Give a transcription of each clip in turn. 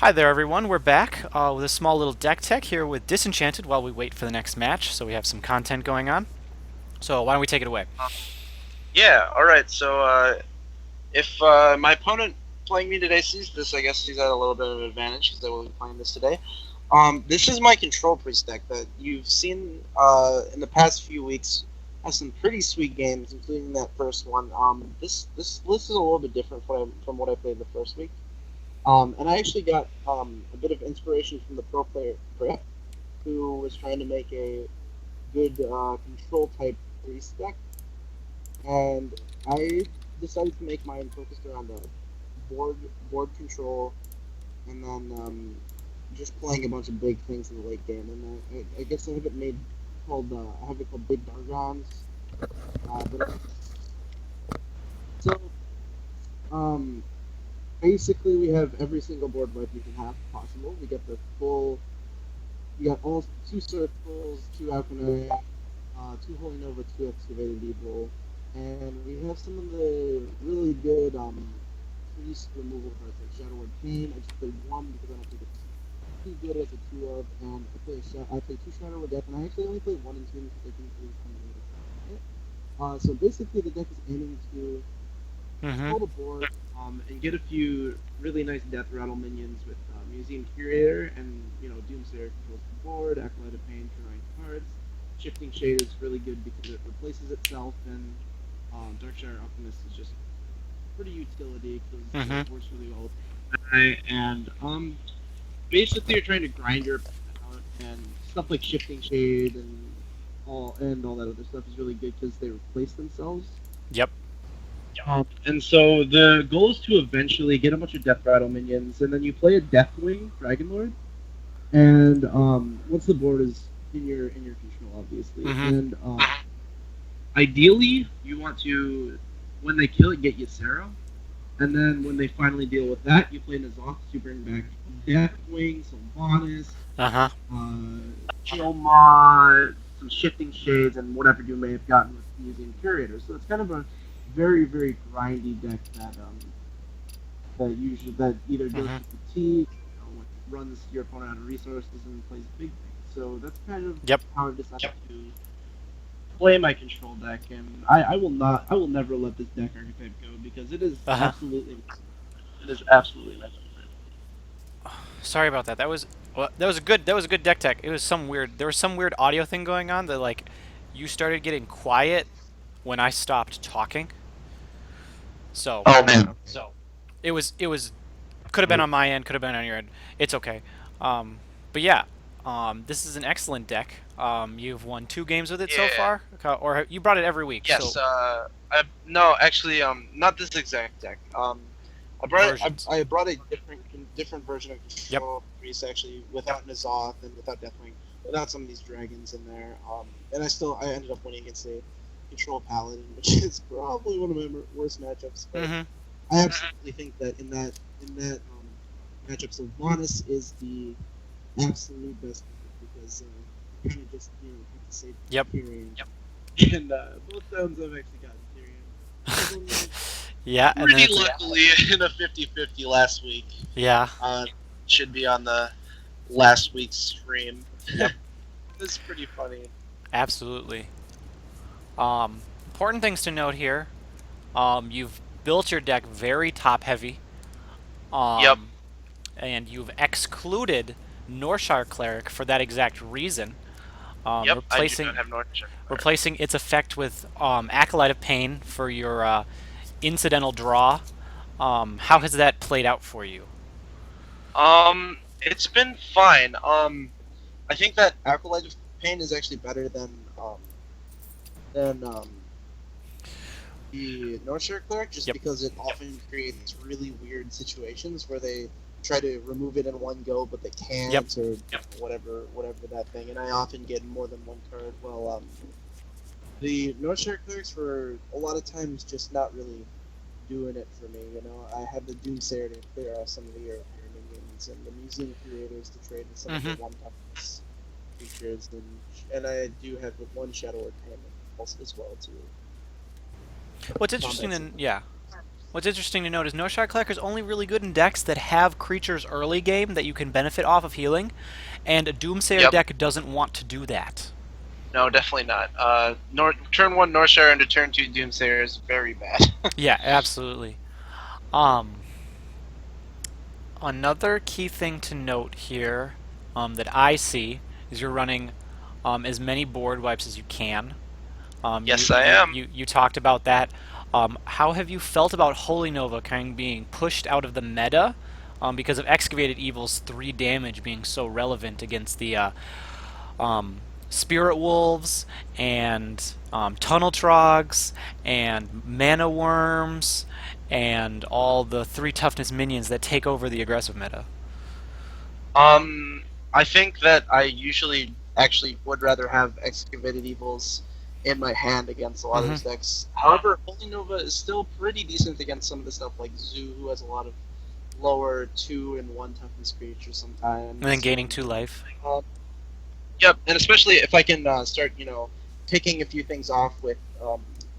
Hi there, everyone. We're back with a small little deck tech here with Disenchanted while we wait for the next match. So we have some content going on. So why don't we take it away? Yeah, alright, so if my opponent playing me today sees this, I guess he's at a little bit of an advantage because I will be playing this today. This is my control priest deck that you've seen in the past few weeks has some pretty sweet games, including that first one. This list is a little bit different from what I played the first week. And I actually got a bit of inspiration from the pro player Prep, who was trying to make a good control type priest deck, and I decided to make mine focused around the board board control, and then just playing a bunch of big things in the late game. And I guess I have it made called I have it called Big Dargons. But so um, basically, we have every single board wipe you can have possible. We get the full. We got all two circles, two Alchemy, two Holy Nova, two Excavated Evil, and we have some of the really good priest removal cards like Shadow Word Pain. I just played one because I don't think it's too good as a two of, and I play two Shadow Word Death, and I actually only played one and two because I didn't really come in with it. So basically, the deck is aiming to Mm-hmm. control the board and get a few really nice Death Rattle minions with Museum Curator, and Doomsayer controls the board. Acolyte of Pain drawing cards. Shifting Shade is really good because it replaces itself, and Darkshire Alchemist is just pretty utility because Mm-hmm. it works really well. And basically you're trying to grind your opponent out, and stuff like Shifting Shade and all that other stuff is really good because they replace themselves. Yep. And so the goal is to eventually get a bunch of Death Rattle minions, and then you play a Deathwing Dragonlord. And once the board is in your control, obviously, Mm-hmm. and ideally you want to, when they kill it, get Ysera, and then when they finally deal with that, you play N'Zoth to bring back Deathwing, Sylvanas, Uh-huh. Kilmar, some Shifting Shades, and whatever you may have gotten with Museum Curator. So it's kind of a very, very grindy deck that either goes Mm-hmm. to fatigue, runs your opponent out of resources, and plays big things. So that's kind of Yep. how I've decided to play my control deck, and I will never let this deck archetype go because Uh-huh. it is absolutely my favorite. Sorry about that. That was a good deck tech. It was some weird. There was some weird audio thing going on that like you started getting quiet when I stopped talking. So Oh man, it was could have been right. on my end, could have been on your end. It's okay. Um, but yeah, this is an excellent deck. You've won 2 games with it so Yeah. far, or you brought it every week. Yes. So No, actually, not this exact deck. versions. I brought a different version of Yep. Control Priest actually without N'Zoth and without Deathwing, without some of these dragons in there. And I ended up winning against a Control Paladin, which is probably one of my worst matchups. But Mhm. I absolutely think that in that matchup, Sylvanas is the absolute best because you kind of just have to save Yep. Tyrion. And both times I've actually gotten Tyrion. One of them Yeah, and then pretty it's a luckily in a 50-50 last week. yeah. Uh, should be on the last week's stream. Yep. This is pretty funny. Absolutely. Important things to note here. You've built your deck very top heavy. Yep. Um, and you've excluded Norshire Cleric for that exact reason. Yep. I do Replacing not have North Cleric. replacing its effect with Acolyte of Pain for your incidental draw. How has that played out for you? It's been fine. I think that Acolyte of Pain is actually better than the Northshire Cleric, just Yep. because it often creates really weird situations where they try to remove it in one go, but they Yep. can't, or whatever that thing. And I often get more than one card. Well, the Northshire Clerics were a lot of times just not really doing it for me. I have the Doomsayer to clear off some of the earlier minions, and the Museum Curators to trade with some of the Mm-hmm. one-toughness creatures, and I do have the one Shadow Arcana also as well to What's interesting combat some. then, yeah. What's interesting to note is No Shot Collector is only really good in decks that have creatures early game that you can benefit off of healing, and a Doomsayer Yep. deck doesn't want to do that. No, definitely not. Turn 1 Northshire into turn 2 Doomsayer is very bad. Yeah, absolutely. Um, Another key thing to note here that I see is you're running as many board wipes as you can. Yes, I am. You talked about that. How have you felt about Holy Nova kind of being pushed out of the meta because of Excavated Evil's 3 damage being so relevant against the um, Spirit Wolves and Tunnel Trogs and Mana Worms and all the 3 toughness minions that take over the aggressive meta? I think that I usually actually would rather have Excavated Evils in my hand against a lot of those decks. However, Holy Nova is still pretty decent against some of the stuff like Zoo, who has a lot of lower 2 and 1 toughness creatures sometimes. And then gaining 2 life. Yep, and especially if I can start, picking a few things off with,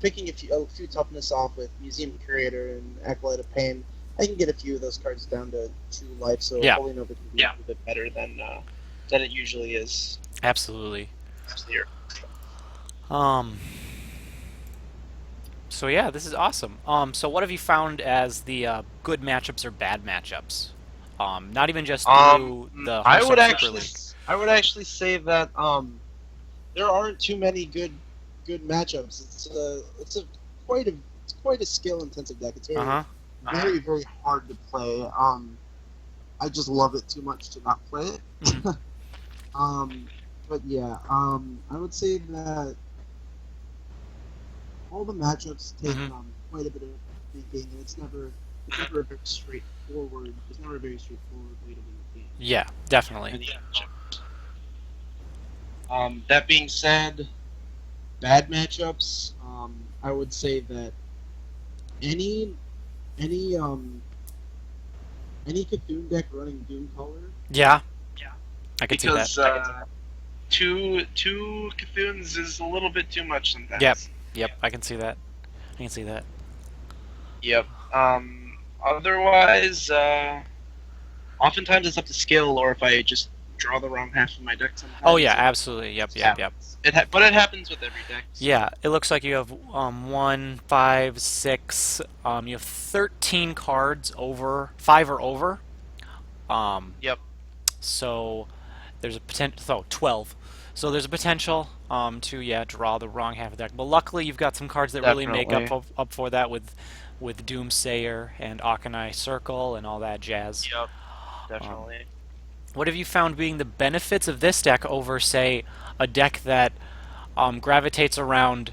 picking a few toughness off with Museum Curator and Acolyte of Pain, I can get a few of those cards down to 2 life, so Yeah. Holy Nova can be a little bit better than it usually is. Absolutely. Here. So yeah, this is awesome. So what have you found as the good matchups or bad matchups? Not even just through the Hearthstone Super League. I would actually say that there aren't too many good matchups. It's quite a skill intensive deck. It's very very hard to play. I just love it too much to not play it. But yeah, I would say that all the matchups take quite a bit of thinking, and it's never a very straightforward. There's never a very straightforward way to win the game. Yeah, definitely. That being said, bad matchups. I would say that any Cthulhu deck running Doom Color. Yeah. I could see that. Because two Cthulhu's is a little bit too much sometimes. Yep, I can see that. Yep. Otherwise, oftentimes it's up to skill, or if I just draw the wrong half of my deck sometimes. Oh yeah, absolutely. Yep. But it happens with every deck. So. Yeah, it looks like you have 1, 5, 6. You have 13 cards over 5 or over. Yep. So there's a potential. So 12. So there's a potential to draw the wrong half of the deck. But luckily you've got some cards that really make up for that with Doomsayer and Akanai Circle and all that jazz. Yep. Definitely. What have you found being the benefits of this deck over, say, a deck that gravitates around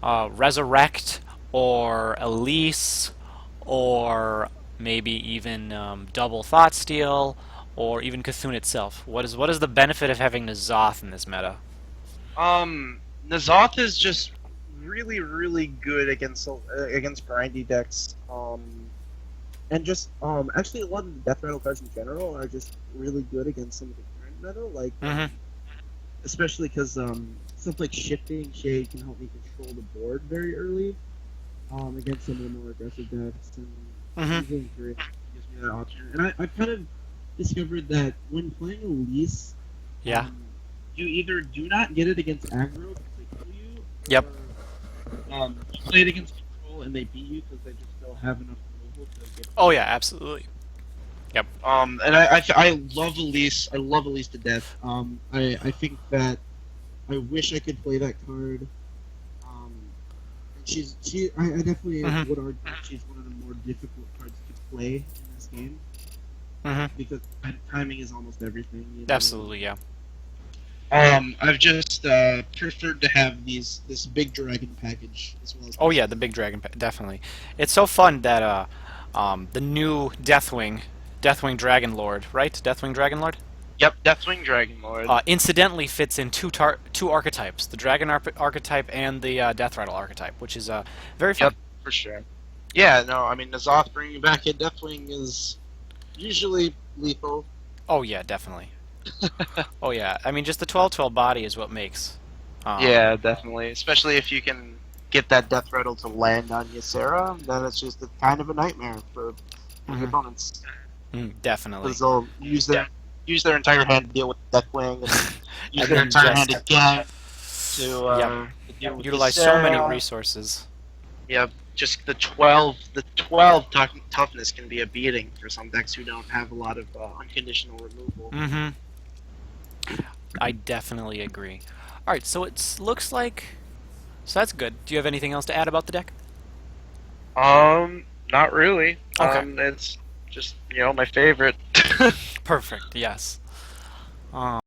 Resurrect or Elise or maybe even Double Thoughtsteal or even Cthulhu itself? What is the benefit of having N'Zoth in this meta? N'Zoth is just really, really good against grindy decks. And just actually a lot of the Death Rattle cards in general are just really good against some of the current meta, like especially because stuff like Shifting Shade can help me control the board very early against some of the more aggressive decks, and using Fury gives me that option. And I've kind of discovered that when playing Elise, you either do not get it against aggro because they kill you, Yep. or you play it against control and they beat you because they just don't have enough removal to get. Oh yeah, absolutely. Yep. And I love Elise. I love Elise to death. I think that I wish I could play that card. I definitely would argue she's one of the more difficult cards to play in this game. Because timing is almost everything. You know? Absolutely, yeah. I've just preferred to have this big dragon package as well. Oh yeah, the big dragon, definitely. It's so fun that the new Deathwing Dragon Lord, right? Deathwing Dragon Lord. Yep, Deathwing Dragon Lord. Incidentally fits in two archetypes, the Dragon archetype and the Death Rattle archetype, which is very fun. Yep, for sure. Yeah, no, I mean, N'Zoth bringing back a Deathwing is usually lethal. Oh yeah, definitely. Oh yeah, I mean, just the 12/12 body is what makes. Yeah, definitely. Especially if you can get that death rattle to land on Ysera, then it's just kind of a nightmare for the opponents. Definitely. Because they'll use their entire hand to deal with Deckwing, and use And their then entire just- hand again to deal with Utilize so many Ysera. resources. Yep, just the 12 toughness can be a beating for some decks who don't have a lot of unconditional removal. I definitely agree. Alright, so it looks like... So that's good. Do you have anything else to add about the deck? Not really. Okay. It's just, my favorite. Perfect, yes.